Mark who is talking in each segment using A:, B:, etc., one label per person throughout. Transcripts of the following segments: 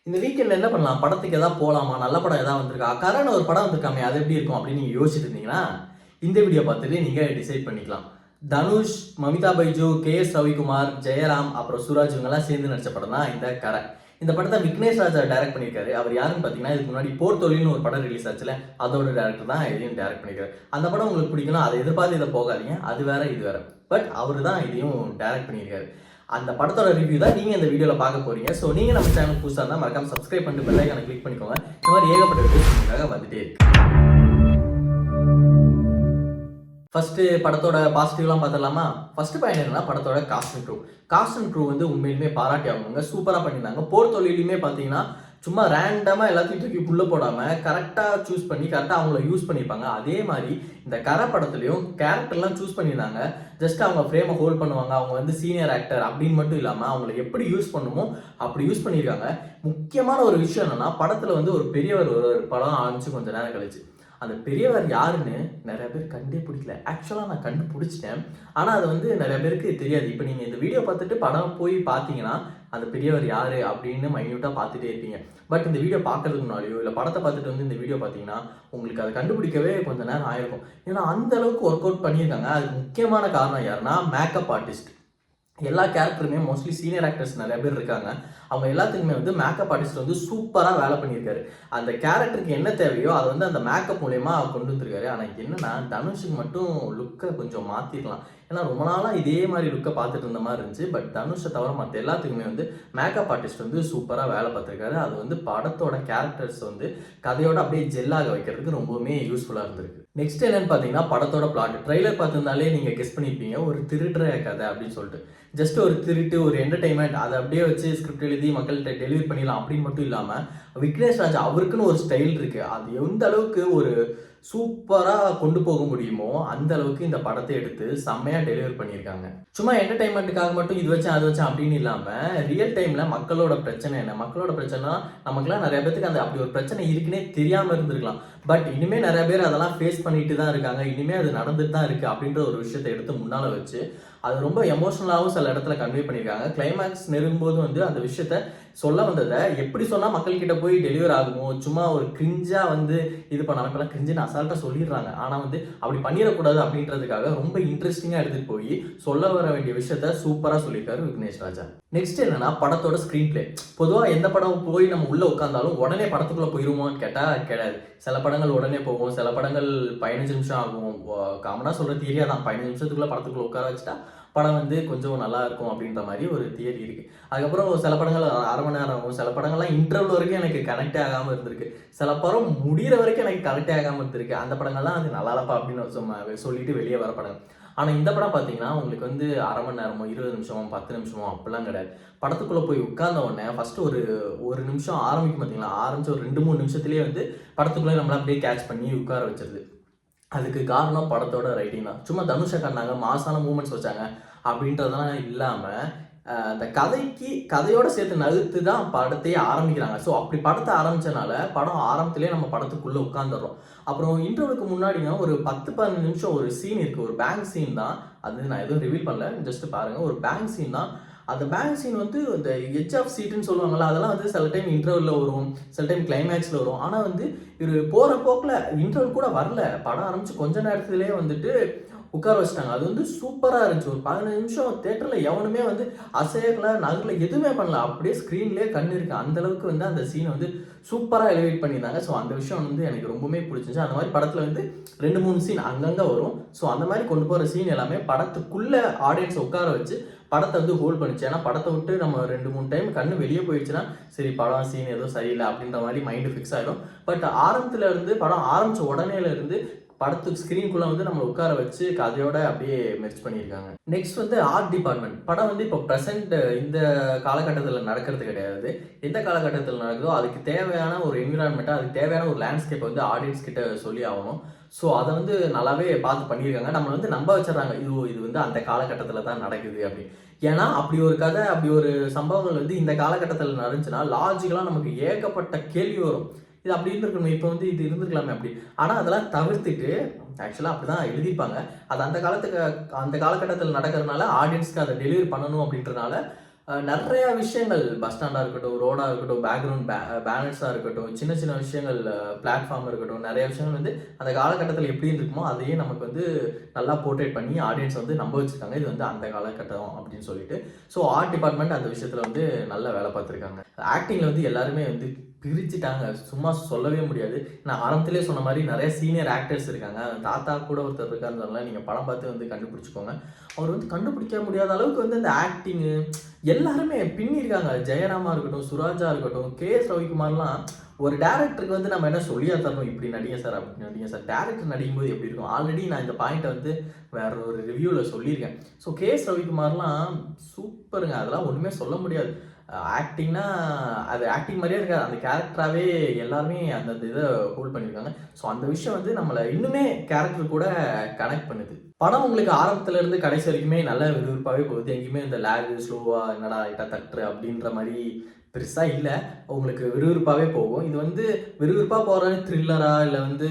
A: இந்த வீக்கெண்ட்ல என்ன பண்ணலாம்? படத்துக்கு ஏதாவது போலாமா? நல்ல படம் ஏதாவது வந்திருக்கா? கரண் ஒரு படம் வந்திருக்காமே, அது எப்படி இருக்கும் அப்படின்னு நீங்க யோசிச்சுட்டு இருந்தீங்கன்னா, இந்த வீடியோ பார்த்துட்டு நீங்க டிசைட் பண்ணிக்கலாம். தனுஷ், மமிதா பைஜு, கே.எஸ். ரவிக்குமார், ஜெயராம், அப்புறம் சூராஜ் இவங்கெல்லாம் சேர்ந்து நடிச்ச படம் தான் இந்த கரை. இந்த படத்தை விக்னேஷ் ராஜா டைரக்ட் பண்ணியிருக்காரு. அவர் யாருன்னு பார்த்தீங்கன்னா, இதுக்கு முன்னாடி போர் தொழில்னு ஒரு படம் ரிலீஸ் ஆச்சுல, அதோட டேரக்டர் தான் இதையும் டைரக்ட் பண்ணியிருக்காரு. அந்த படம் உங்களுக்கு பிடிக்கணும், அதை எதிர்பார்த்து இதை போகாதீங்க. அது வேற, இது வேற. பட் அவரு தான் இதையும் டைரக்ட் பண்ணியிருக்காரு. அந்த படத்தோட ரிவ்யூ தான் நீங்க இந்த வீடியோல பார்க்க போறீங்க. ஸோ நீங்க நம்ம சேனல் புதுசா இருந்தா மறக்காம சப்ஸ்கிரைப் பண்ணிட்டு பெல் ஐகானை கிளிக் பண்ணிக்கோங்க. இந்த மாதிரி ஏகப்பட்ட வீடியோஸ் உங்களுக்காக வந்துட்டே இருக்கு. ஃபர்ஸ்ட் படத்தோட பாசிட்டிவ்லாம் பார்த்துடலாமா? ஃபர்ஸ்ட் பாயிண்ட் என்னன்னா படத்தோட cast and crew. Cast and crew வந்து உண்மையிலுமே பாராட்டி ஆகணுங்க. சூப்பரா பண்ணியிருந்தாங்க. போர் தொழிலுமே பார்த்தீங்கன்னா சும்மா ரேண்டமா எல்லாத்தையும் தூக்கி உள்ள போடாம கரெக்டா சூஸ் பண்ணி கரெக்டா அவங்கள யூஸ் பண்ணியிருப்பாங்க. அதே மாதிரி இந்த கரை படத்துலயும் கேரக்டர்லாம் சூஸ் பண்ணியிருந்தாங்க. ஜஸ்ட் அவங்க ஃப்ரேமை ஹோல்ட் பண்ணுவாங்க. அவங்க வந்து சீனியர் ஆக்டர் அப்படின்னு மட்டும் இல்லாம அவங்கள எப்படி யூஸ் பண்ணுமோ அப்படி யூஸ் பண்ணியிருக்காங்க. முக்கியமான ஒரு விஷயம் என்னன்னா படத்துல வந்து ஒரு பெரியவர் ஒரு படம் ஆரம்பிச்சு கொஞ்ச நேரம் கழிச்சு அந்த பெரியவர் யாருன்னு நிறைய பேர் கண்டே பிடிக்கல. ஆக்சுவலாக நான் கண்டுபிடிச்சிட்டேன். ஆனால் அது வந்து நிறைய பேருக்கு தெரியாது. இப்போ நீங்கள் இந்த வீடியோ பார்த்துட்டு படம் போய் பார்த்தீங்கன்னா அந்த பெரியவர் யாரு அப்படின்னு மைன்யூட்டாக பார்த்துட்டே இருப்பீங்க. பட் இந்த வீடியோ பார்க்கறதுக்கு முன்னாடியோ இல்லை படத்தை பார்த்துட்டு வந்து இந்த வீடியோ பார்த்தீங்கன்னா உங்களுக்கு அதை கண்டுபிடிக்கவே கொஞ்சம் நேரம் ஆயிருக்கும். ஏன்னா அந்த அளவுக்கு ஒர்க் அவுட் பண்ணியிருக்காங்க. அதுக்கு முக்கியமான காரணம் யாருன்னா மேக்கப் ஆர்டிஸ்ட். எல்லா கேரக்டருமே மோஸ்ட்லி சீனியர் ஆக்டர்ஸ் நிறைய பேர் இருக்காங்க. அவங்க எல்லாத்துக்குமே வந்து மேக்கப் ஆர்டிஸ்ட் வந்து சூப்பராக வேலை பண்ணியிருக்காரு. அந்த கேரக்டருக்கு என்ன தேவையோ அதை வந்து அந்த மேக்கப் மூலயமா கொண்டு வந்துருக்காரு. ஆனால் என்னன்னா தனுஷுக்கு மட்டும் லுக்கை கொஞ்சம் மாற்றிருக்கலாம். ஏன்னா ரொம்ப நாளாக இதே மாதிரி லுக்கை பார்த்துட்டு இருந்த மாதிரி இருந்துச்சு. பட் தனுஷை தவிர மற்ற எல்லாத்துக்குமே வந்து மேக்கப் ஆர்டிஸ்ட் வந்து சூப்பராக வேலை பார்த்துருக்காரு. அது வந்து படத்தோட கேரக்டர்ஸ் வந்து கதையோட அப்படியே ஜெல்லாக வைக்கிறதுக்கு ரொம்பவுமே யூஸ்ஃபுல்லாக இருந்திருக்கு. நெக்ஸ்ட் என்னன்னு பார்த்தீங்கன்னா படத்தோட பிளாட். ட்ரெய்லர் பார்த்துருந்தாலே நீங்கள் கெஸ் பண்ணியிருப்பீங்க ஒரு திருடுற கதை அப்படின்னு சொல்லிட்டு. ஜஸ்ட் ஒரு திருட்டு ஒரு என்டர்டைன்மெண்ட் அதை அப்படியே வச்சு ஸ்கிரிப்ட் எழுதி மக்கள்கிட்ட டெலிவரி பண்ணிடலாம் அப்படின்னு மட்டும் இல்லாமல் விக்னேஷ் ராஜா அவருக்குன்னு ஒரு ஸ்டைல் இருக்கு. அது எந்த அளவுக்கு ஒரு சூப்பராக கொண்டு போக முடியுமோ அந்த அளவுக்கு இந்த படத்தை எடுத்து செம்மையாக டெலிவரி பண்ணியிருக்காங்க. சும்மா என்டர்டைன்மெண்ட்டுக்காக மட்டும் இது வச்சேன் அது வச்சேன் அப்படின்னு இல்லாமல் ரியல் டைமில் மக்களோட பிரச்சனை என்ன, மக்களோட பிரச்சனை நமக்குலாம் நிறைய பேருக்கு அந்த அப்படி ஒரு பிரச்சனை இருக்குன்னே தெரியாமல் இருந்திருக்கலாம். பட் இனிமேல் நிறைய பேர் அதெல்லாம் ஃபேஸ் பண்ணிட்டு தான் இருக்காங்க. இனிமேல் அது நடந்துட்டு தான் இருக்குது அப்படின்ற ஒரு விஷயத்தை எடுத்து முன்னால் வச்சு அது ரொம்ப எமோஷனலாகவும் சில இடத்துல கன்வே பண்ணியிருக்காங்க. கிளைமேக்ஸ் நெருங்கும்போது வந்து அந்த விஷயத்த சொல்ல வந்ததை எப்படி சொன்னால் மக்கள்கிட்ட போய் டெலிவர் ஆகுமோ, சும்மா ஒரு கிரிஞ்சாக வந்து இது பண்ணாமல் இப்போலாம் கிரிஞ்சுன்னு அசால்ட்டாக சொல்லிடுறாங்க. ஆனால் வந்து அப்படி பண்ணிடக்கூடாது அப்படின்றதுக்காக ரொம்ப இன்ட்ரெஸ்டிங்காக எடுத்துகிட்டு போய் சொல்ல வர வேண்டிய விஷயத்த சூப்பராக சொல்லியிருக்காரு விக்னேஷ் ராஜா. நெக்ஸ்ட் என்னன்னா படத்தோட ஸ்க்ரீன் பிளே. பொதுவாக எந்த படம் போய் நம்ம உள்ளே உட்காந்தாலும் உடனே படத்துக்குள்ளே போயிருவோம்னு கேட்டால் கிடையாது. சில படங்கள் உடனே போகும், சில படங்கள் 15 நிமிஷம் ஆகும். காமனாக சொல்கிற தியரியா தான் 15 நிமிஷத்துக்குள்ளே படத்துக்குள்ளே உட்கார வச்சுட்டா படம் வந்து கொஞ்சம் நல்லா இருக்கும் அப்படின்ற மாதிரி ஒரு தியரி இருக்கு. அதுக்கப்புறம் சில படங்கள் அரை மணி நேரம் ஆகும். சில படங்கள்லாம் இன்டர்வல் வரைக்கும் எனக்கு கனெக்டே ஆகாமல் இருந்திருக்கு. சில படம் முடிகிற வரைக்கும் எனக்கு கனெக்டே ஆகாமல் இருந்திருக்கு. அந்த படங்கள்லாம் அது நல்லா இல்லப்பா அப்படின்னு சொல்லிட்டு வெளியே வர படங்கள். ஆனால் இந்த படம் பார்த்தீங்கன்னா உங்களுக்கு வந்து அரை மணி நேரமோ 20 நிமிஷமோ 10 நிமிஷமோ அப்படிலாம் கிடையாது. படத்துக்குள்ளே போய் உட்கார்ந்த உடனே ஃபர்ஸ்ட் ஒரு நிமிஷம் ஆரம்பிக்கும் பார்த்தீங்களா, ஆரம்பிச்சு ஒரு 2-3 நிமிஷத்துலேயே வந்து படத்துக்குள்ளே நம்மள அப்படியே கேட்ச் பண்ணி உட்கார வச்சிருது. அதுக்கு காரணம் படத்தோட ரைட்டிங் தான். சும்மா தனுஷை கண்டாங்க மாசான மூமெண்ட்ஸ் வச்சாங்க அப்படின்றதெல்லாம் இல்லாமல் அந்த கதையோட சேர்த்து நகர்த்து தான் படத்தையே ஆரம்பிக்கிறாங்க. ஸோ அப்படி படத்தை ஆரம்பிச்சனால படம் ஆரம்பத்திலே நம்ம படத்துக்குள்ளே உட்காந்துடுறோம். அப்புறம் இன்டர்வலுக்கு முன்னாடிங்க ஒரு 10-15 நிமிஷம் ஒரு சீன் இருக்குது. ஒரு பேங்க் சீன் தான் அது. நான் எதுவும் ரிவீல் பண்ணல, ஜஸ்ட் பாருங்கள். ஒரு பேங்க் சீன் தான். அந்த பேங்க் சீன் வந்து இந்த எட்ஜ் ஆஃப் சீட்டுன்னு சொல்லுவாங்கள்ல, அதெல்லாம் வந்து சில டைம் இன்டர்வலில் வரும், சில டைம் கிளைமேக்ஸில் வரும். ஆனால் வந்து இது போகிற போக்கில் இன்டர்வல் கூட வரல. படம் ஆரம்பித்து கொஞ்ச நேரத்துலேயே வந்துட்டு உட்கார வச்சிட்டாங்க. அது வந்து சூப்பராக இருந்துச்சு. ஒரு 15 நிமிஷம் தேட்டரில் எவனுமே வந்து அசையலை நகரில் எதுவுமே பண்ணல. அப்படியே ஸ்க்ரீன்லேயே கண் இருக்கு. அந்தளவுக்கு வந்து அந்த சீனை வந்து சூப்பராக எலிவேட் பண்ணியிருந்தாங்க. ஸோ அந்த விஷயம் வந்து எனக்கு ரொம்பவுமே பிடிச்சிச்சு. அந்த மாதிரி படத்தில் வந்து 2-3 சீன் அங்கங்கே வரும். ஸோ அந்த மாதிரி கொண்டு போகிற சீன் எல்லாமே படத்துக்குள்ளே ஆடியன்ஸை உட்கார வச்சு படத்தை வந்து ஹோல்ட் பண்ணிச்சு. ஏன்னா படத்தை விட்டு நம்ம 2-3 டைம் கண்ணு வெளியே போயிடுச்சுன்னா சரி படம் சீன் ஏதோ சரியில்லை அப்படின்ற மாதிரி மைண்டு ஃபிக்ஸ் ஆகிடும். பட் ஆரம்பத்தில் இருந்து படம் ஆரம்பித்த உடனேல இருந்து படத்துக்கு ஸ்க்ரீனுக்குள்ளே வந்து நம்ம உட்கார வச்சு கதையோட அப்படியே மெர்ஜ் பண்ணியிருக்காங்க. நெக்ஸ்ட் வந்து ஆர்ட் டிபார்ட்மெண்ட். படம் வந்து இப்போ ப்ரெசென்ட் இந்த காலகட்டத்தில் நடக்கிறது கிடையாது. எந்த காலகட்டத்தில் நடக்குதோ அதுக்கு தேவையான ஒரு என்விரான்மெண்ட்டாக அதுக்கு தேவையான ஒரு லேண்ட்ஸ்கேப்பை வந்து ஆடியன்ஸ் கிட்ட சொல்லி ஆகணும். ஸோ அதை வந்து நல்லாவே பார்த்து பண்ணியிருக்காங்க. நம்ம வந்து நம்ப வச்சிடறாங்க இது வந்து அந்த காலகட்டத்தில் தான் நடக்குது அப்படின்னு. ஏன்னா அப்படி ஒரு கதை அப்படி ஒரு சம்பவங்கள் வந்து இந்த காலகட்டத்தில் நடந்துச்சுன்னா லாஜிக்கலாக நமக்கு ஏகப்பட்ட கேள்வி வரும். இது அப்படி இருந்திருக்கணும், இப்போ வந்து இது இருந்திருக்கலாமே அப்படி. ஆனால் அதெல்லாம் தவிர்த்துட்டு ஆக்சுவலாக அப்படி தான் எழுதிப்பாங்க. அது அந்த காலகட்டத்தில் நடக்கிறதுனால ஆடியன்ஸ்க்கு அதை டெலிவரி பண்ணணும் அப்படின்றனால நிறைய விஷயங்கள் பஸ் ஸ்டாண்டாக இருக்கட்டும், ரோடாக இருக்கட்டும், பேக்ரவுண்ட் பேனர்ஸாக இருக்கட்டும், சின்ன சின்ன விஷயங்கள் பிளாட்ஃபார்ம் இருக்கட்டும், நிறைய விஷயங்கள் வந்து அந்த காலகட்டத்தில் எப்படி இருக்குமோ அதையே நமக்கு வந்து நல்லா போர்ட்ரேட் பண்ணி ஆடியன்ஸ் வந்து நம்ப வச்சுருக்காங்க. இது வந்து அந்த காலகட்டம் அப்படின்னு சொல்லிட்டு. ஸோ ஆர்ட் டிபார்ட்மெண்ட் அந்த விஷயத்தில் வந்து நல்ல வேலை பார்த்துருக்காங்க. ஆக்டிங்கில் வந்து எல்லாருமே வந்து பிரிச்சுட்டாங்க. சும்மா சொல்லவே முடியாது. நான் ஆரம்பத்திலே சொன்ன மாதிரி நிறைய சீனியர் ஆக்டர்ஸ் இருக்காங்க. தாத்தா கூட ஒருத்தர் இருக்காருன்னு சொல்லலாம். நீங்கள் படம் பார்த்து வந்து கண்டுபிடிச்சிக்கோங்க. அவர் வந்து கண்டுபிடிக்க முடியாத அளவுக்கு வந்து அந்த ஆக்டிங்கு எல்லாருமே பின்னிருக்காங்க. ஜெயராமா இருக்கட்டும், சுராஜா இருக்கட்டும், கே.எஸ். ரவிக்குமார்லாம் ஒரு டேரக்டருக்கு வந்து நம்ம என்ன சொல்லியா தரணும், இப்படி நடிங்க சார், அப்படி நடிங்க சார். டேரக்டர் நடிக்கும்போது எப்படி இருக்கும்? ஆல்ரெடி நான் இந்த பாயிண்ட்டை வந்து வேற ஒரு ரிவ்யூவில் சொல்லியிருக்கேன். So KS. ரவிக்குமார்லாம் சூப்பருங்க. அதெல்லாம் ஒன்றுமே சொல்ல முடியாது. ஆக்டிங்னா அது ஆக்டிங் மாதிரியே இருக்காது. அந்த கேரக்டராகவே எல்லாருமே அந்தந்த இதை ஹோல்ட் பண்ணியிருக்காங்க. ஸோ அந்த விஷயம் வந்து நம்மளை இன்னுமே கேரக்டர் கூட கனெக்ட் பண்ணுது. படம் உங்களுக்கு ஆரம்பத்துல இருந்து கடைசி வரைக்குமே நல்ல விறுவிறுப்பாகவே போகுது. எங்கேயுமே இந்த லேகு ஸ்லோவாக என்னடா லைட்டாக தட்டுற அப்படின்ற மாதிரி பெருசாக இல்லை. உங்களுக்கு விறுவிறுப்பாகவே போகும். இது வந்து விறுவிறுப்பாக போகிறது த்ரில்லரா இல்லை வந்து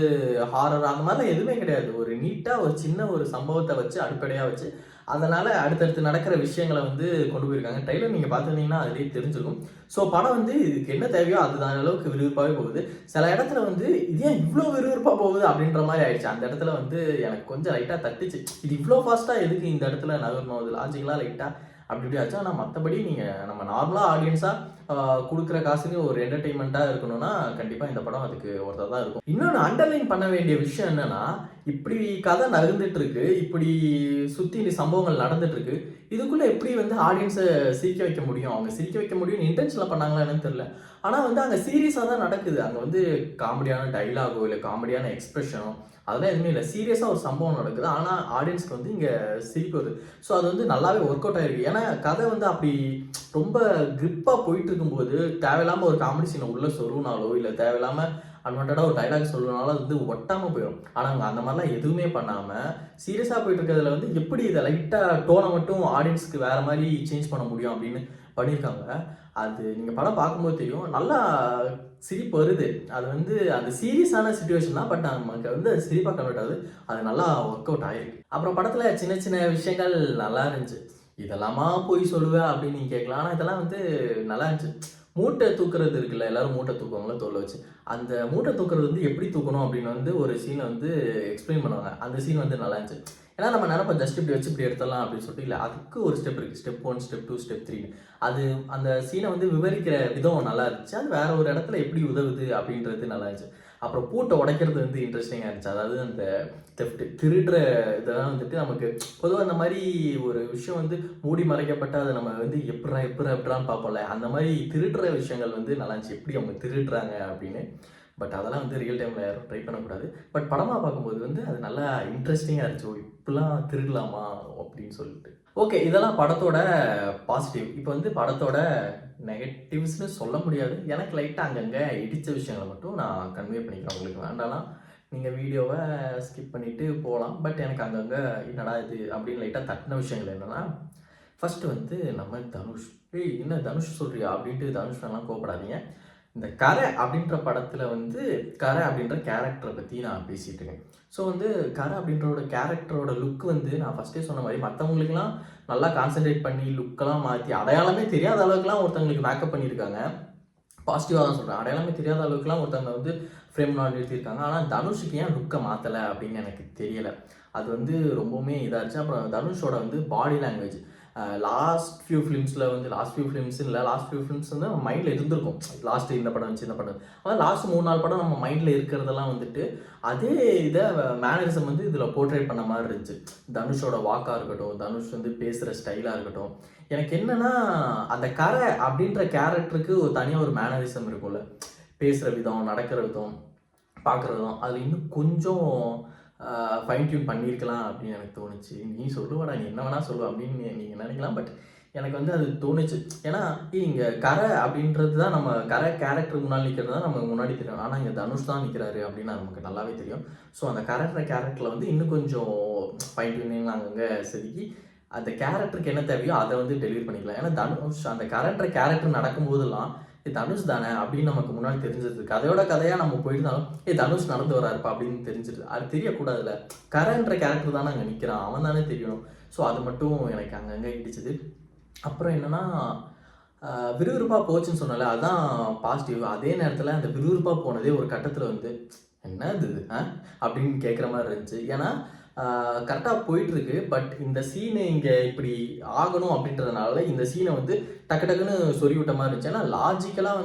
A: ஹாரரா அந்த மாதிரிலாம் எதுவுமே கிடையாது. ஒரு நீட்டாக ஒரு சின்ன ஒரு சம்பவத்தை வச்சு அடிப்படையாக வச்சு அதனால் அடுத்தடுத்து நடக்கிற விஷயங்களை வந்து கொண்டு போயிருக்காங்க. ட்ரெய்லர் நீங்கள் பார்த்துருந்தீங்கன்னா அதுலேயே தெரிஞ்சிருக்கும். ஸோ படம் வந்து இதுக்கு என்ன தேவையோ அதுதான் அளவுக்கு விறுவிறுப்பாகவே போகுது. சில இடத்துல வந்து இது ஏன் இவ்வளோ விறுவிறுப்பாக போகுது அப்படின்ற மாதிரி ஆயிடுச்சு. அந்த இடத்துல வந்து எனக்கு கொஞ்சம் லைட்டாக தட்டுச்சு. இது இவ்வளோ ஃபாஸ்ட்டாக எதுக்கு இந்த இடத்துல நகரணும், அது லாஜிக்கலாக லைட்டாக அப்படி இப்படி ஆச்சு. ஆனால் மற்றபடி நீங்கள் நம்ம நார்மலாக ஆடியன்ஸாக கொடுக்குற காசுக்கு ஒரு என்டர்டெயின்மெண்ட்டாக இருக்கணும்னா கண்டிப்பாக இந்த படம் அதுக்கு ஒருத்தர் தான் இருக்கும். இன்னொன்று அண்டர்லைன் பண்ண வேண்டிய விஷயம் என்னன்னா, இப்படி கதை நகர்ந்துட்டு இருக்கு, இப்படி சுற்றி சம்பவங்கள் நடந்துட்டு இருக்கு, இதுக்குள்ள எப்படி வந்து ஆடியன்ஸை சிரிக்க வைக்க முடியும், அவங்க சிரிக்க வைக்க முடியும்னு இன்டென்ஷனில் பண்ணாங்களா என்னன்னு தெரியல. ஆனால் வந்து அங்கே சீரியஸாக தான் நடக்குது. அங்கே வந்து காமெடியான டைலாகோ இல்லை காமெடியான எக்ஸ்பிரஷனோ அதெல்லாம் எதுவுமே இல்லை. சீரியஸாக ஒரு சம்பவம் நடக்குது, ஆனால் ஆடியன்ஸ்க்கு வந்து இங்கே சிரிப்பு வருது. ஸோ அது வந்து நல்லாவே ஒர்க் அவுட் ஆகிருக்கு. ஏன்னா கதை வந்து அப்படி ரொம்ப கிரிப்பாக போயிட்டு இருக்கும்போது தேவையில்லாமல் ஒரு காமெடி சீனை உள்ளே சொருவினாலோ இல்லை தேவையில்லாமல் அன்வான்டாக ஒரு டைலாக் சொல்லனாலும் அது வந்து ஒட்டாமல் போயிடும். ஆனால் அவங்க அந்த மாதிரிலாம் எதுவுமே பண்ணாமல் சீரியஸாக போயிட்டு இருக்கிறதுல வந்து எப்படி இதை லைட்டாக டோனை மட்டும் ஆடியன்ஸ்க்கு வேறு மாதிரி சேஞ்ச் பண்ண முடியும் அப்படின்னு பண்ணியிருக்காங்க. அது நீங்கள் படம் பார்க்கும்போது தெரியும், நல்லா சிரிப்பு வருது. அது வந்து அந்த சீரியஸான சிச்சுவேஷன் தான், பட் நமக்கு வந்து அது சிரிப்பாக கன்வெர்ட் ஆகுது. அது நல்லா ஒர்க் அவுட் ஆகிருக்கு. அப்புறம் படத்தில் சின்ன சின்ன விஷயங்கள் நல்லா இருந்துச்சு. இதெல்லாமா போய் சொல்லுவேன் அப்படின்னு நீங்கள் கேட்கலாம். ஆனால் இதெல்லாம் வந்து நல்லா இருந்துச்சு. மூட்டை தூக்குறது இருக்குல்ல, எல்லாரும் மூட்டை தூக்குவாங்களோ தோலை வச்சு, அந்த மூட்டை தூக்குறது வந்து எப்படி தூக்கணும் அப்படின்னு வந்து ஒரு சீனை வந்து எக்ஸ்பிளைன் பண்ணுவாங்க. அந்த சீன் வந்து நல்லா இருந்துச்சு. ஏன்னா நம்ம நினைப்போம் ஜஸ்ட் இப்படி வச்சு இப்படி எடுத்துடலாம் அப்படின்னு சொல்லிட்டு, இல்லை அதுக்கு ஒரு ஸ்டெப் இருக்குது. Step 1, step 2, step 3. அது அந்த சீனை வந்து விவரிக்கிற விதம் நல்லா இருந்துச்சு. அது வேற ஒரு இடத்துல எப்படி உதவுது அப்படின்றது நல்லா இருந்துச்சு. அப்புறம் பூட்டை உடைக்கிறது வந்து இன்ட்ரெஸ்டிங்காக இருந்துச்சு. அதாவது அந்த தெஃப்ட் திருடுற இதெல்லாம் வந்துட்டு நமக்கு பொதுவாக அந்த மாதிரி ஒரு விஷயம் வந்து மூடி மறைக்கப்பட்டு அதை நம்ம வந்து எப்படான்னு பார்ப்போம்ல, அந்த மாதிரி திருடுற விஷயங்கள் வந்து நல்லா இருந்துச்சு. எப்படி அவங்க திருடுறாங்க அப்படின்னு. பட் அதெல்லாம் வந்து ரியல் டைமில் யாரும் ட்ரை பண்ணக்கூடாது. பட் படமாக பார்க்கும்போது வந்து அது நல்லா இன்ட்ரெஸ்டிங்காக இருந்துச்சு. இப்படிலாம் திருடலாமா அப்படின்னு சொல்லிட்டு. ஓகே, இதெல்லாம் படத்தோட பாசிட்டிவ். இப்போ வந்து படத்தோட நெகட்டிவ்ஸ்னு சொல்ல முடியாது. எனக்கு லைட்டாக அங்கங்கே இடித்த விஷயங்களை மட்டும் நான் கன்வே பண்ணிக்கிறேன். உங்களுக்கு வேண்டாம்னா நீங்கள் வீடியோவை ஸ்கிப் பண்ணிவிட்டு போகலாம். பட் எனக்கு அங்கங்கே என்னடா இது அப்படின்னு லைட்டாக தட்டின விஷயங்கள் என்னென்னா, ஃபஸ்ட்டு வந்து நம்ம தனுஷ். என்ன தனுஷ் சொல்கிறியா அப்படின்ட்டு தனுஷ்லாம் கோப்படாதீங்க. இந்த கரை அப்படின்ற படத்தில் வந்து கரை அப்படின்ற கேரக்டரை பற்றி நான் பேசிகிட்டு இருக்கேன். ஸோ வந்து கரை அப்படின்றோட கேரக்டரோட லுக் வந்து நான் ஃபஸ்ட்டே சொன்ன மாதிரி மற்றவங்களுக்குலாம் நல்லா கான்சென்ட்ரேட் பண்ணி லுக்கெல்லாம் மாற்றி அடையாளமே தெரியாத அளவுக்குலாம் ஒருத்தவங்களுக்கு மேக்கப் பண்ணியிருக்காங்க. பாசிட்டிவாக தான் சொல்கிறேன். அடையாளமே தெரியாத அளவுக்குலாம் ஒருத்தவங்க வந்து ஃப்ரேம்லாம் நிறுத்தியிருக்காங்க. ஆனால் தனுஷுக்கு ஏன் லுக்கை மாற்றலை அப்படின்னு எனக்கு தெரியலை. அது வந்து ரொம்பவுமே இதாக இருந்துச்சு. அப்புறம் தனுஷோட வந்து body language last few films வந்து நம்ம மைண்டில் இருந்திருக்கும். லாஸ்ட்டு இந்த படம் வந்துச்சு, இந்த படம். ஆனால் லாஸ்ட் 3-4 படம் நம்ம மைண்டில் இருக்கிறதெல்லாம் வந்துட்டு அதே இதை மேனரிசம் வந்து இதில் போர்ட்ரேட் பண்ண மாதிரி இருந்துச்சு. தனுஷோட வாக்காக இருக்கட்டும், தனுஷ் வந்து பேசுகிற ஸ்டைலாக இருக்கட்டும். எனக்கு என்னென்னா, அந்த கரை அப்படின்ற கேரக்டருக்கு ஒரு தனியாக ஒரு மேனரிசம் இருக்கும்ல, பேசுகிற விதம், நடக்கிற விதம், பார்க்குற விதம், அது இன்னும் கொஞ்சம் ஃபைன் டியூன் பண்ணியிருக்கலாம் அப்படின்னு எனக்கு தோணுச்சு. நீ சொல்லுவாடா, நீ என்ன வேணால் சொல்லுவ அப்படின்னு நீங்கள் நினைக்கலாம். பட் எனக்கு வந்து அது தோணுச்சு. ஏன்னா இங்கே கரை அப்படின்றது தான் நம்ம கரை கேரக்டருக்கு முன்னாடி நிற்கிறது தான் நமக்கு முன்னாடி தெரியும். ஆனால் இங்கே தனுஷ் தான் நிற்கிறாரு அப்படின்னு நமக்கு நல்லாவே தெரியும். ஸோ அந்த கேரக்டரில் வந்து இன்னும் கொஞ்சம் ஃபைன் டியூனிங் அங்கங்கே செதுக்கி அந்த கேரக்டருக்கு என்ன தேவையோ அதை வந்து டெலிவரி பண்ணிக்கலாம். ஏன்னா தனுஷ் அந்த கேரக்டர் நடக்கும்போதெல்லாம் தனுஷ் தானே அப்படின்னு நமக்கு முன்னாடி தெரிஞ்சிருது. கதையோட கதையாக நம்ம போயிருந்தாலும் தனுஷ் நடந்து வராருப்பா அப்படின்னு தெரிஞ்சிருது. அது தெரியக்கூடாதுல்ல, கரைன்ற கேரக்டர் தானே அங்கே நிற்கிறான், அவன் தானே தெரியணும். ஸோ அது மட்டும் எனக்கு அங்கங்கே இடிச்சுது. அப்புறம் என்னென்னா, விறுவிறுப்பாக போச்சுன்னு சொன்னால அதான் பாசிட்டிவ். அதே நேரத்தில் அந்த விறுவிறுப்பாக போனதே ஒரு கட்டத்தில் வந்து என்னது இது அப்படின்னு கேட்குற மாதிரி இருந்துச்சு. ஏன்னா கரெக்டாக போயிட்டுருக்கு. பட் இந்த சீனு இங்கே இப்படி ஆகணும் அப்படின்றதுனால இந்த சீனை வந்து டக்கு டக்குன்னு சொறி விட்ட மாதிரி இருந்துச்சு. ஏன்னா லாஜிக்கலாக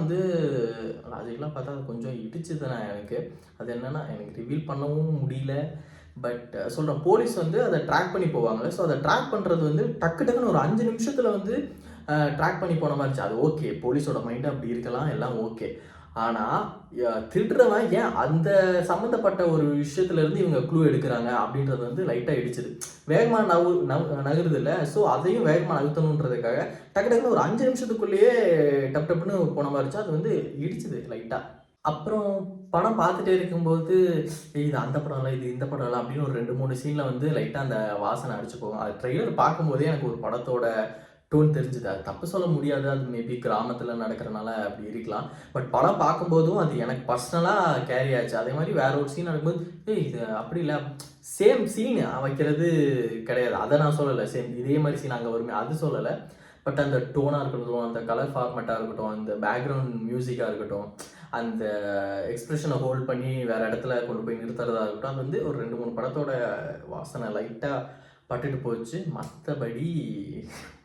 A: பார்த்தா அது கொஞ்சம் இடிச்சுது தான் எனக்கு. அது என்னென்னா எனக்கு ரிவீல் பண்ணவும் முடியல. பட் சொல்கிறேன், போலீஸ் வந்து அதை ட்ராக் பண்ணி போவாங்கள்ல, ஸோ அதை ட்ராக் பண்ணுறது வந்து டக்கு டக்குன்னு ஒரு 5 நிமிஷத்தில் வந்து ட்ராக் பண்ணி போன மாதிரி இருந்துச்சு. அது ஓகே, போலீஸோட மைண்டு அப்படி இருக்கலாம், எல்லாம் ஓகே. ஆனால் திருடுறவன் ஏன் அந்த சம்மந்தப்பட்ட ஒரு விஷயத்துலேருந்து இவங்க க்ளூ எடுக்கிறாங்க அப்படின்றது வந்து லைட்டாக இடிச்சுது. வேகமாக நகருது இல்லை, ஸோ அதையும் வேகமாக நகர்த்தணுன்றதுக்காக டக்கு டக்குன்னு ஒரு 5 நிமிஷத்துக்குள்ளேயே டப்புன்னு போன மாதிரி இருந்துச்சு. அது வந்து இடிச்சுது லைட்டாக. அப்புறம் படம் பார்த்துட்டே இருக்கும்போது இது அந்த படம் இல்லை, இது இந்த படம் இல்லை அப்படின்னு ஒரு 2-3 சீனில் வந்து லைட்டாக அந்த வாசனை அடிச்சு போகும். அது ட்ரெய்லர் பார்க்கும்போதே எனக்கு ஒரு படத்தோட டோன் தெரிஞ்சுது. அது தப்பு சொல்ல முடியாது, அது மேபி கிராமத்தில் நடக்கிறனால அப்படி இருக்கலாம். பட் படம் பார்க்கும்போதும் அது எனக்கு பர்சனலாக கேரி ஆச்சு. அதே மாதிரி வேற ஒரு சீன் நடக்கும்போது இது அப்படி இல்லை, சேம் சீன் வைக்கிறது கிடையாது, அதை நான் சொல்லலை. சேம் இதே மாதிரி சீன் அங்கே வருமே அது சொல்லலை. பட் அந்த டோனாக இருக்கட்டும், அந்த கலர் ஃபார்மேட்டாக இருக்கட்டும், அந்த பேக்ரவுண்ட் மியூசிக்காக இருக்கட்டும், அந்த எக்ஸ்பிரஷனை ஹோல்ட் பண்ணி வேறு இடத்துல கொண்டு போய் நிறுத்துறதா இருக்கட்டும், அது வந்து ஒரு 2-3 படத்தோட வாசனை லைட்டாக பட்டுட்டு போச்சு. மற்றபடி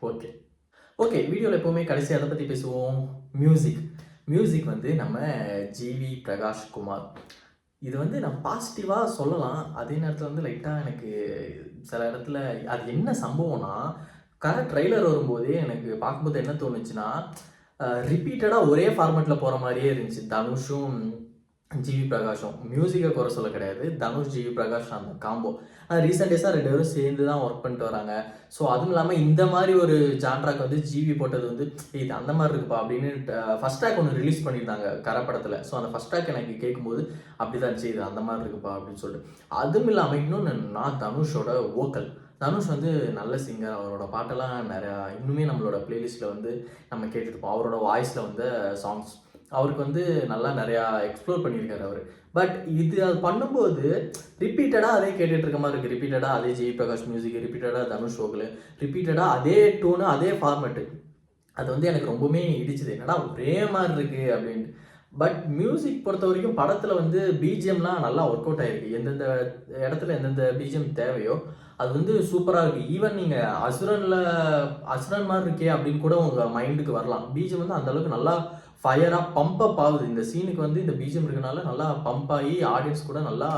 A: ஓகே ஓகே. வீடியோவில் எப்போவுமே கடைசி அதை பற்றி பேசுவோம். மியூசிக் வந்து நம்ம ஜிவி பிரகாஷ் குமார். இது வந்து நான் பாசிட்டிவாக சொல்லலாம். அதே நேரத்தில் வந்து லைட்டாக எனக்கு சில இடத்துல அது என்ன சம்பவம்னா, ட்ரெய்லர் வரும்போதே எனக்கு பார்க்கும்போது என்ன தோணுச்சுன்னா, ரிப்பீட்டடாக ஒரே ஃபார்மேட்டில் போகிற மாதிரியே இருந்துச்சு. தனுஷும் ஜிவி பிரகாஷும். மியூசிக்கை குறை சொல்ல கிடையாது, தனுஷ் ஜிவி பிரகாஷ் அந்த காம்போ. ரீசெண்ட் டேஸாக 2 பேரும் சேர்ந்து தான் ஒர்க் பண்ணிட்டு வராங்க. ஸோ அதுவும் இல்லாமல் இந்த மாதிரி ஒரு ஜான்ராக்கு வந்து ஜிவி போட்டது வந்து இது அந்த மாதிரி இருக்குப்பா அப்படின்னு ஃபஸ்ட் ட்ராக் ஒன்று ரிலீஸ் பண்ணியிருந்தாங்க கரை படத்தில். ஸோ அந்த ஃபஸ்ட் ட்ராக் எனக்கு கேட்கும்போது அப்படி தான் இருந்துச்சு, இது அந்த மாதிரி இருக்குப்பா அப்படின்னு சொல்லிட்டு. அதுவும் இல்லாமல் இன்னொன்று நான் தனுஷோட வோக்கல். தனுஷ் வந்து நல்ல சிங்கர். அவரோட பாட்டெல்லாம் நிறையா இன்னுமே நம்மளோட பிளேலிஸ்ட்டில் வந்து நம்ம கேட்டுருப்போம். அவரோட வாய்ஸில் வந்து சாங்ஸ் அவருக்கு வந்து நல்லா நிறையா எக்ஸ்ப்ளோர் பண்ணியிருக்காரு அவர். பட் அது பண்ணும்போது ரிப்பீட்டடாக அதே கேட்டுட்டு இருக்க மாதிரி இருக்குது. ரிப்பீட்டடாக அதே ஜெய் பிரகாஷ் மியூசிக், ரிப்பீட்டடாக தனுஷ் வோகல், ரிப்பீட்டடாக அதே டோனு, அதே ஃபார்மேட்டு. அது வந்து எனக்கு ரொம்பவுமே இடிச்சுது. என்னடா ஒரே மாதிரி இருக்குது அப்படின்ட்டு. பட் மியூசிக் பொறுத்த வரைக்கும் படத்தில் வந்து பிஜிஎம்லாம் நல்லா ஒர்க் அவுட் ஆகிருக்கு. எந்தெந்த இடத்துல எந்தெந்த பிஜிஎம் தேவையோ அது வந்து சூப்பராக இருக்குது. ஈவன் நீங்கள் அசுரன் மாதிரி இருக்கே அப்படின்னு கூட உங்கள் மைண்டுக்கு வரலாம். பிஜிஎம் வந்து அந்தளவுக்கு நல்லா ஃபயராக பம்பப் ஆகுது. இந்த சீனுக்கு வந்து இந்த பிஜிஎம் இருக்கனால நல்லா பம்ப் ஆகி ஆடியன்ஸ் கூட நல்லா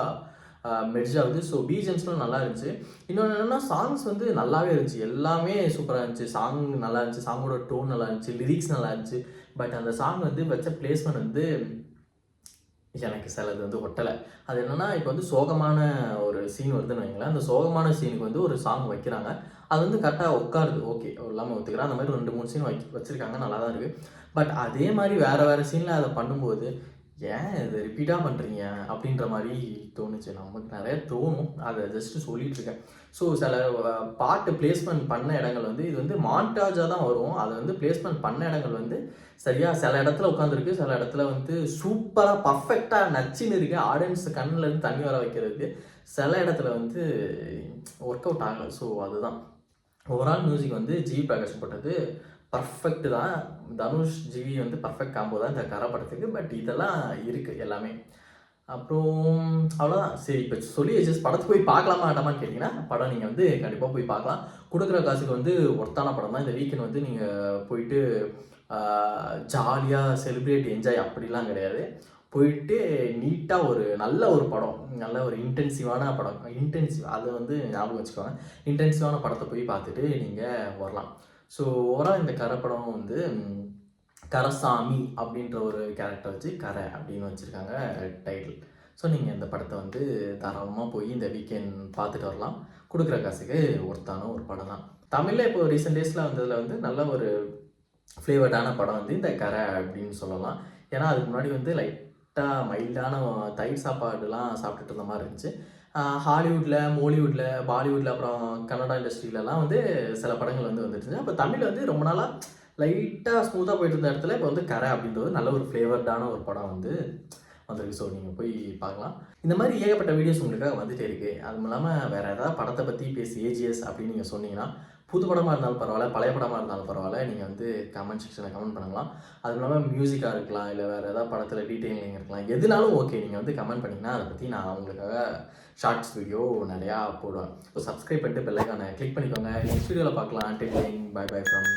A: மெர்ஜ் ஆகுது. ஸோ பிஜிஎம்ஸ்லாம் நல்லா இருந்துச்சு. இன்னொன்று என்னென்னா சாங்ஸ் வந்து நல்லாவே இருந்துச்சு. எல்லாமே சூப்பராக இருந்துச்சு. சாங் நல்லா இருந்துச்சு, சாங்கோட டோன் நல்லா இருந்துச்சு, லிரிக்ஸ் நல்லா இருந்துச்சு. பட் அந்த சாங் வந்து வச்ச பிளேஸ்மெண்ட் வந்து எனக்கு சிலது வந்து ஒட்டலை. அது என்னென்னா, இப்போ வந்து சோகமான ஒரு சீன் வருதுன்னு வைங்களேன், அந்த சோகமான சீனுக்கு வந்து ஒரு சாங் வைக்கிறாங்க. அது வந்து கரெக்டாக உட்காருது, ஓகே எல்லாமே ஒத்துக்கிறேன். அந்த மாதிரி 2-3 சீன் வச்சுருக்காங்க, நல்லா தான் இருக்குது. பட் அதே மாதிரி வேறு சீனில் அதை பண்ணும்போது ஏன் இது ரிப்பீட்டாக பண்ணுறீங்க அப்படின்ற மாதிரி தோணுச்சு. நமக்கு நிறைய தோணும், அதை ஜஸ்ட்டு சொல்லிகிட்ருக்கேன். ஸோ சில பாட்டு பிளேஸ்மெண்ட் பண்ண இடங்கள் வந்து இது வந்து மாண்டாஜாக தான் வரும். அதை வந்து பிளேஸ்மெண்ட் பண்ண இடங்கள் வந்து சரியாக சில இடத்துல உட்காந்துருக்கு, சில இடத்துல வந்து சூப்பராக பர்ஃபெக்டாக நச்சுன்னு இருக்குது. ஆடியன்ஸ் கண்ணிலேருந்து தண்ணி வர வைக்கிறதுக்கு சில இடத்துல வந்து ஒர்க் அவுட் ஆகலை. ஸோ அதுதான் ஓவரால் மியூசிக் வந்து ஜிவி பிரகாஷ் போட்டது பர்ஃபெக்ட் தான். தனுஷ் ஜிவி வந்து பர்ஃபெக்ட் காம்போ தான் இந்த கரை படத்துக்கு. பட் இதெல்லாம் இருக்குது எல்லாமே. அப்புறம் அவ்வளோதான். சரி, இப்போ சொல்லி ஜஸ்ட் படத்துக்கு போய் பார்க்கலாமா வேண்டாமான்னு கேட்டிங்கன்னா, படம் நீங்கள் வந்து கண்டிப்பாக போய் பார்க்கலாம். கொடுக்குற காசுக்கு வந்து ஒர்த்தான படம் தான். இந்த வீக்கெண்ட் வந்து நீங்கள் போயிட்டு ஜாலியாக செலிப்ரேட் என்ஜாய் அப்படிலாம் கிடையாது. போயிட்டு நீட்டாக ஒரு நல்ல ஒரு படம், நல்ல ஒரு இன்டென்சிவான படம், அதை வந்து ஞாபகம் வச்சுக்கோங்க. இன்டென்சிவான படத்தை போய் பார்த்துட்டு நீங்கள் வரலாம். ஸோ ஓவரால் இந்த கரை படம் வந்து கரசாமி அப்படின்ற ஒரு கேரக்டர் வச்சு கரை அப்படின்னு வச்சுருக்காங்க டைட்டில். ஸோ நீங்கள் இந்த படத்தை வந்து தாராளமாக போய் இந்த வீக்கெண்ட் பார்த்துட்டு வரலாம். கொடுக்குற காசுக்கு ஒர்த்தான ஒரு படம் தான். தமிழில் இப்போ ரீசெண்ட் டேஸில் வந்ததில் வந்து நல்ல ஒரு ஃப்ளேவர்டான படம் வந்து இந்த கரை அப்படின்னு சொல்லலாம். ஏன்னா அதுக்கு முன்னாடி வந்து லைட்டாக மைல்டான தயிர் சாப்பாடுலாம் சாப்பிட்டுட்டு இருந்த மாதிரி இருந்துச்சு. ஹாலிவுட்டில், மோலிவுட்டில், பாலிவுட்டில், அப்புறம் கன்னடா இண்டஸ்ட்ரியிலலாம் வந்து சில படங்கள் வந்து வந்துட்டு. அப்போ தமிழில் வந்து ரொம்ப நாளாக லைட்டாக ஸ்மூத்தாக போயிட்டு இருந்த இடத்துல இப்போ வந்து கரை அப்படின்றது நல்ல ஒரு ஃப்ளேவர்டான ஒரு படம் வந்து வந்திருக்கு. ஸோ நீங்கள் போய் பார்க்கலாம். இந்த மாதிரி ஏகப்பட்ட வீடியோஸ் உங்களுக்காக வந்துகிட்டே இருக்குது. அதுவும் இல்லாமல் வேறு ஏதாவது படத்தை பற்றி பேசி ஏஜிஎஸ் அப்படின்னு நீங்கள் சொன்னீங்கன்னா புது படமாக இருந்தாலும் பரவாயில்ல, பழைய படமாக இருந்தாலும் பரவாயில்ல, நீங்கள் வந்து கமெண்ட் செக்ஷனில் கமெண்ட் பண்ணலாம். அது இல்லாமல் மியூசிக்காக இருக்கலாம், இல்லை வேறு ஏதாவது படத்தில் டீட்டெயிலிங் இருக்கலாம், எதுனாலும் ஓகே. நீங்கள் வந்து கமெண்ட் பண்ணிங்கன்னா அதை பற்றி நான் உங்களுக்காக ஷார்ட்ஸ் வீடியோ நிறையா போடுவேன். ஸோ சப்ஸ்கிரைப் பண்ணிட்டு பெல் ஐகானை கிளிக் பண்ணிக்கோங்க. நெக்ஸ்ட் வீடியோவில் பார்க்கலாம். டில் தென் பை பை ஃப்ரம்